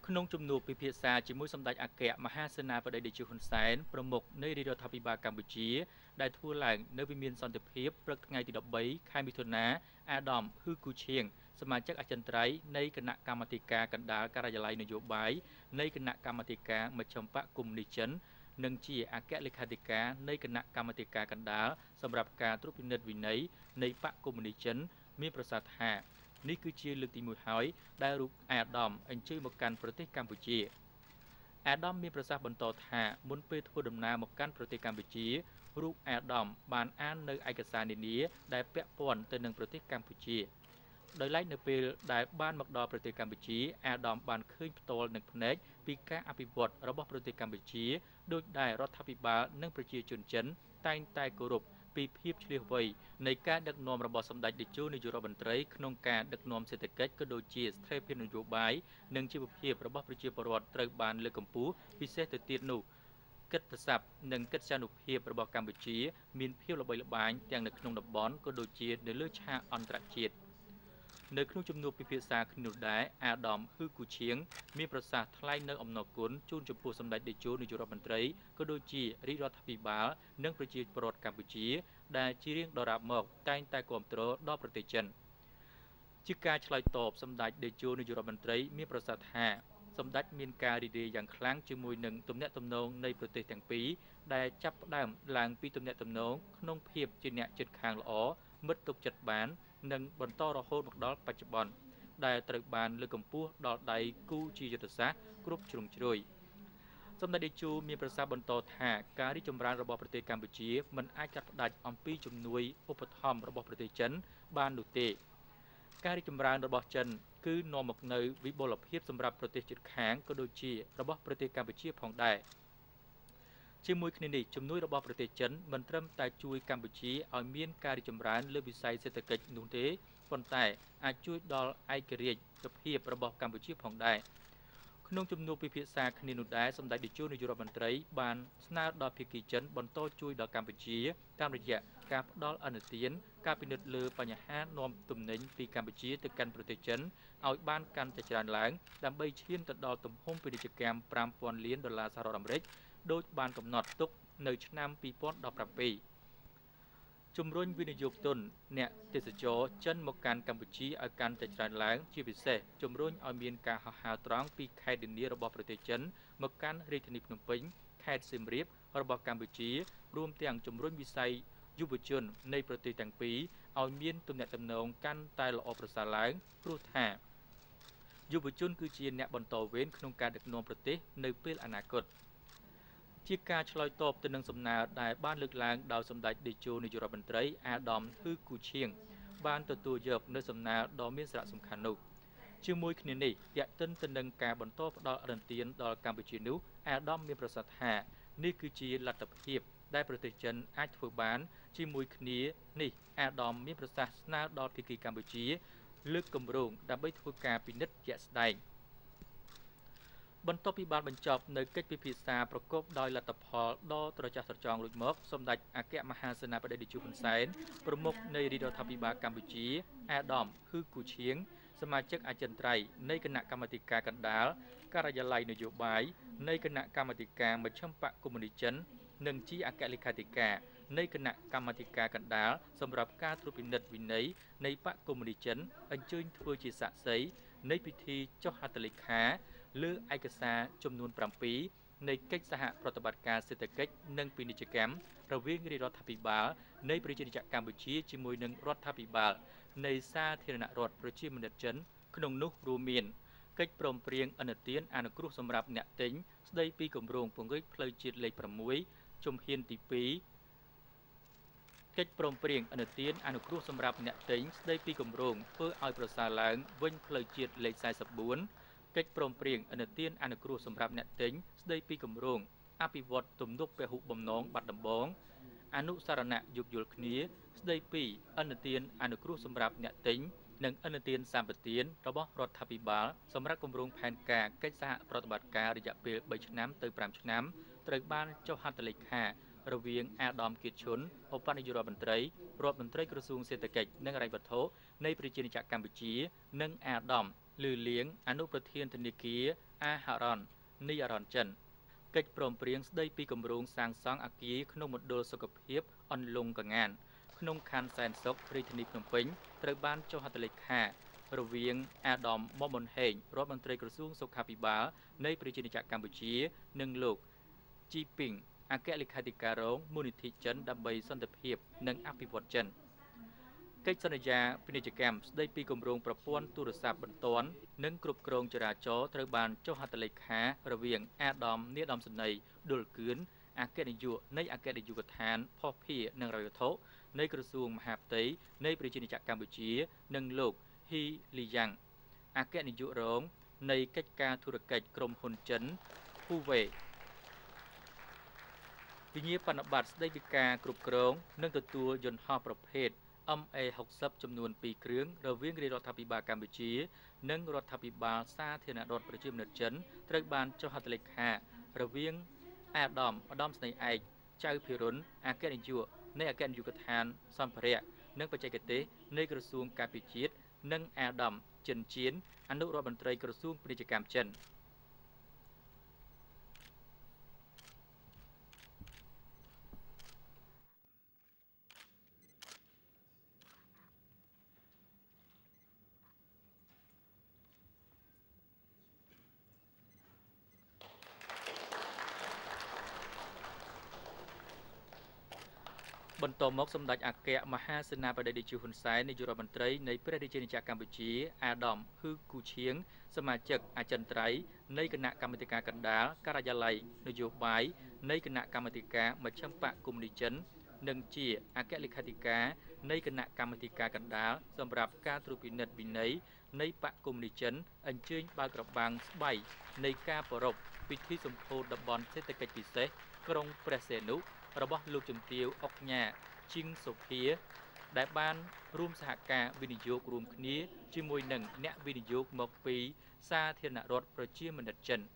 ក្នុងជំនួបពិភាក្សាជាមួយសម្ដេចអគ្គមហាសេនាបតីតេជោហ៊ុនសែនប្រមុខនៃរដ្ឋាភិបាលកម្ពុជាដែលធ្វើឡើងនៅវិមានសន្តិភាពព្រឹកថ្ងៃទី13ខែមិថុនាអាដាមហ៊ឺគូឈៀងសមាជិកអចិន្ត្រៃយ៍នៃគណៈកម្មាធិការកណ្ដាលការិយាល័យនយោបាយនៃគណៈកម្មាធិការមជ្ឈិមបកកុម្មុយនីសចិននិងជាអគ្គលេខាធិការនៃគណៈកម្មាធិការកណ្ដាលសម្រាប់ការត្រួតពិនិត្យវិន័យនៃបកកុម្មុយនីសចិនមានប្រសាសន៍ថានេះគឺជាលើកទី1ហើយដែលរូបអាដាមអញ្ជើញមកកាន់ប្រទេសកម្ពុជាអាដាមមានប្រសាសន៍បន្តថាមុនពេលធ្វើដំណើរមកកាន់ប្រទេសកម្ពុជារូបអាដាមបានអាននៅឯកសារនានាដែលពាក់ព័ន្ធទៅនឹងប្រទេសកម្ពុជាដោយឡែកនៅពេលដែលបានមកដល់ប្រទេសកម្ពុជាអាដាមបានឃើញផ្ទាល់នឹងភ្នែកពីការអភិវឌ្ឍរបស់ប្រទេសកម្ពុជាដោយដែលរដ្ឋាភិបាលនិងប្រជាជនចិនតែងតែគោរពពីភាពឆ្លៀសវៃនៃការដឹកនាំរបស់សម្ដេចតេជោនាយករដ្ឋមន្ត្រីក្នុងការដឹកនាំសេដ្ឋកិច្ចក៏ដូចជាស្ថិរភាពនយោបាយនិងជីវភាពរបស់ប្រជាពលរដ្ឋត្រូវបានលើកកម្ពស់ពិសេសទៅទៀតនោះកិត្តិស័ព្ទនិងកិត្យានុភាពរបស់កម្ពុជាមានភាពល្បីល្បាញទាំងនៅក្នុងតំបន់ក៏ដូចជានៅលើឆាកអន្តរជាតិនៅក្នុងជំនួបពិភាក្សាគ្នានោះដែរអាដាមហ៊ឺគូឈៀងមានប្រសាសន៍ថ្លែងនៅអំណរគុណជូនចំពោះសម្ដេចតេជោនាយករដ្ឋមន្ត្រីក៏ដូចជារាជរដ្ឋាភិបាលនិងប្រជាពលរដ្ឋកម្ពុជាដែលជារៀងដរាបមកតែងតែគាំទ្រដល់ប្រទេសចិនជាការឆ្លើយតបសម្ដេចតេជោនាយករដ្ឋមន្ត្រីមានប្រសាសន៍ថាសម្ដេចមានការរីករាយយ៉ាងខ្លាំងជាមួយនឹងទំនាក់ទំនងនៃប្រទេសទាំងពីរដែលចាប់ផ្ដើមឡើងពីទំនាក់ទំនងក្នុងភាពជាអ្នកជិតខាងល្អមិត្តទុកចិត្តបាននិងបន្តរហូតមកដល់បច្ចុប្បន្នដែលត្រូវបានលើកកម្ពស់ដល់ដៃគូជាយុទ្ធសាស្ត្រគ្រប់ជ្រុងជ្រោយសម្ដេចតេជោមានប្រសាសន៍បន្តថាការរីកចម្រើនរបស់ប្រទេសកម្ពុជាមិនអាចកាត់ផ្តាច់អំពីជំនួយឧបត្ថម្ភរបស់ប្រទេសចិនបាននោះទេការរីកចម្រើនរបស់ចិនគឺនាំមកនូវវិបុលភាពសម្រាប់ប្រទេសជិតខាងក៏ដូចជារបស់ប្រទេសកម្ពុជាផងដែរជាមួយគ្នានេះជំនួយរបស់ប្រទេសចិនមិនត្រឹមតែជួយកម្ពុជាឲ្យមានការរីកចម្រើនលើវិស័យសេដ្ឋកិច្ចនោះទេប៉ុន្តែអាចជួយដល់ឯករាជ្យភាពរបស់កម្ពុជាផងដែរក្នុងជំនួបពិភាក្សាគ្នានោះដែរសម្ដេចតេជោនាយករដ្ឋមន្ត្រីបានស្នើដល់ភាគីចិនបន្តជួយដល់កម្ពុជាតាមរយៈការផ្ដល់ឥណទានការពិនិត្យលើបញ្ហានាំទំនិញពីកម្ពុជាទៅកាន់ប្រទេសចិនឲ្យបានកាន់តែច្រើនឡើងដើម្បីឈានទៅដល់ទំហំពាណិជ្ជកម្ម$5000 លានសហរដ្ឋអាមេរិកដោយបានកំណត់ទុកនៅឆ្នាំ2017ជំរុញវិនិយោគទុនអ្នកទេសចរចិនមកកាន់កម្ពុជាឲ្យកាន់តែច្រើនឡើងជាពិសេសជំរុញឲ្យមានការហោះហើរត្រង់ពីខេត្តនានារបស់ប្រទេសចិនមកកាន់រាជធានីភ្នំពេញខេត្តសៀមរាបរបស់កម្ពុជារួមទាំងជំរុញវិស័យយុវជននៃប្រទេសទាំងពីរឲ្យមានទំនាក់ទំនងកាន់តែល្អប្រសើរឡើងព្រោះថាយុវជនគឺជាអ្នកបន្តវេនក្នុងការដឹកនាំប្រទេសនៅពេលអនាគតជាការឆ្លើយតបទៅនឹងសំណើដែលបានលើកឡើងដោយសម្ដេចតេជោនាយករដ្ឋមន្ត្រីអាដាមហ៊ឺគូឈៀងបានទទួលយកនូវសំណើដ៏មានសារៈសំខាន់នោះជាមួយគ្នានេះទាក់ទិនទៅនឹងការបន្តផ្ដល់ឥណទានដល់កម្ពុជានោះអាដាមមានប្រសាសន៍ថានេះគឺជាលទ្ធភាពដែលប្រទេសចិនអាចធ្វើបានជាមួយគ្នានេះអាដាមមានប្រសាសន៍ស្នើដល់ភាគីកម្ពុជាលើកគម្រោងដើម្បីធ្វើការពិនិត្យជាក់ស្ដែងបន្ទាប់ពីបានបញ្ចប់នៅកិច្ចពិភាក្សាប្រកបដោយលទ្ធផលដ៏ត្រចះត្រចង់រួចមកសម្ដេចអគ្គមហាសេនាបតីតេជោហ៊ុនសែនប្រមុខនៃរាជរដ្ឋាភិបាលកម្ពុជាអាដាមហ៊ឺគូឈៀងសមាជិកអចិន្ត្រៃយ៍នៃគណៈកម្មាធិការកណ្ដាលការិយាល័យនយោបាយនៃគណៈកម្មាធិការមជ្ឈិមបកកុម្មុយនីសចិននិងជាអគ្គលេខាធិការនៃគណៈកម្មាធិការកណ្ដាលសម្រាប់ការត្រួតពិនិត្យវិន័យនៃបកកុម្មុយនីសចិនអញ្ជើញធ្វើជាសាក្សីនៃពិធីចុះហត្ថលេខាលើឯកសារចំនួន7នៃកិច្ចសហប្រតិបត្តិការសេដ្ឋកិច្ចនិងពាណិជ្ជកម្មរវាងរាជរដ្ឋាភិបាលនៃប្រជាជាតិកម្ពុជាជាមួយនឹងរដ្ឋាភិបាលនៃសាធារណរដ្ឋប្រជាមានិតចិនក្នុងនោះរួមមានកិច្ចព្រមព្រៀងឥណទានអនុគ្រោះសម្រាប់អ្នកទិញស្ដីពីគម្រោងពង្រីកផ្លូវជាតិលេខ6ជំហានទី2កិច្ចព្រមព្រៀងឥណទានអនុគ្រោះសម្រាប់អ្នកទិញស្ដីពីគម្រោងធ្វើឲ្យប្រសើរឡើងវិញផ្លូវជាតិលេខ44កិច្ចព្រមព្រៀងឥណទានអនុគ្រោះសម្រាប់អ្នកទិញស្ដីពីគម្រោងអភិវឌ្ឍទំនប់ពហុបំណងបាត់ដំបងអនុសារណៈយោគយល់គ្នាស្ដីពីឥណទានអនុគ្រោះសម្រាប់អ្នកទិញនិងឥណទានសម្បទានរបស់រដ្ឋាភិបាលសម្រាប់គម្រោងផែនការកិច្ចសហប្រតិបត្តិការរយៈពេល3ឆ្នាំទៅ5ឆ្នាំត្រូវបានចុះហត្ថលេខារវាងអាដាមគៀតឈុនឧបនាយករដ្ឋមន្ត្រីរដ្ឋមន្ត្រីក្រសួងសេដ្ឋកិច្ចនិងហិរញ្ញវត្ថុនៃប្រជាជាតិកម្ពុជានិងអាដាម លឺលៀងអនុប្រធានធនាគារអាហារ៉ុននីអារ៉ុនចិនកិច្ចព្រមព្រៀងស្ដីពីគម្រោងសាងសង់អគារក្នុងមណ្ឌលសុខភាពអន្លង់កងានក្នុងខណ្ឌសែនសុខរាជធានីភ្នំពេញត្រូវបានចុះហត្ថលេខារវាងអាដាមមុំមុនហេងរដ្ឋមន្ត្រីក្រសួងសុខាភិបាលនៃប្រជាជាតិកម្ពុជានិងលោកជីពីងអគ្គលេខាធិការរងមូលនិធិចិនដើម្បីសន្តិភាពនិងអភិវឌ្ឍចិនកិច្ចសន្យាពាណិជ្ជកម្មស្ដីពីគម្រោងប្រព័ន្ធទូរស័ព្ទបន្ទាន់និងគ្រប់គ្រងចរាចរណ៍ត្រូវបានចុះហត្ថលេខារវាងអាដាមនាយឧត្តមសេនីយ៍ឌុលគឿនអគ្គនាយកនៃអគ្គនាយកដ្ឋានភស្តុភារនិងរយវត្ថុនៃក្រសួងមហាផ្ទៃនៃប្រជាជាតិកម្ពុជានិងលោកហ៊ីលីយ៉ាងអគ្គនាយករងនៃកិច្ចការធុរកិច្ចក្រុមហ៊ុនចិនហ៊ូវេវិញ្ញាបនបត្រស្ដីពីការគ្រប់គ្រងនិងទទួលយន្តហោះប្រភេទ MA60 ចំនួន2គ្រឿងរវាងរាជរដ្ឋាភិបាលកម្ពុជានិងរដ្ឋាភិបាលសាធារណរដ្ឋប្រជាមានិតចិនត្រូវបានចុះហត្ថលេខារវាងអាដាមឧត្តមស្នេហ៍ឯកចៅភិរុនអគ្គនាយកនៃអគ្គនាយកដ្ឋានសម្ភារៈនិងបច្ចេកទេសនៃក្រសួងការពារជាតិនិងអាដាមចិនជៀនអនុរដ្ឋមន្ត្រីក្រសួងពាណិជ្ជកម្មចិនបន្តមកសម្ដេចអគ្គមហាសេនាបតីតេជោហ៊ុនសែននាយករដ្ឋមន្ត្រីនៃព្រះរាជាណាចក្រកម្ពុជាអាដាមហ៊ឺគូឈៀងសមាជិកអចិន្ត្រៃយ៍នៃគណៈកម្មាធិការកណ្ដាលការិយាល័យនយោបាយនៃគណៈកម្មាធិការមជ្ឈិមបកកុម្មុយនីសចិននិងជាអគ្គលេខាធិការនៃគណៈកម្មាធិការកណ្ដាលសម្រាប់ការត្រួតពិនិត្យវិន័យនៃបកកុម្មុយនីសចិនអញ្ជើញបើករបាំងស្បៃនៃការប្រារព្ធពិធីសម្ពោធតំបន់សេដ្ឋកិច្ចពិសេសក្រុងព្រះសីហនុរបស់លោកជំទាវអុកញ៉ាជីងសូភាដែលបានរួមសហការវិនិយោគរួមគ្នាជាមួយនឹងអ្នកវិនិយោគមកពីសាធារណរដ្ឋប្រជាមានិតចិន។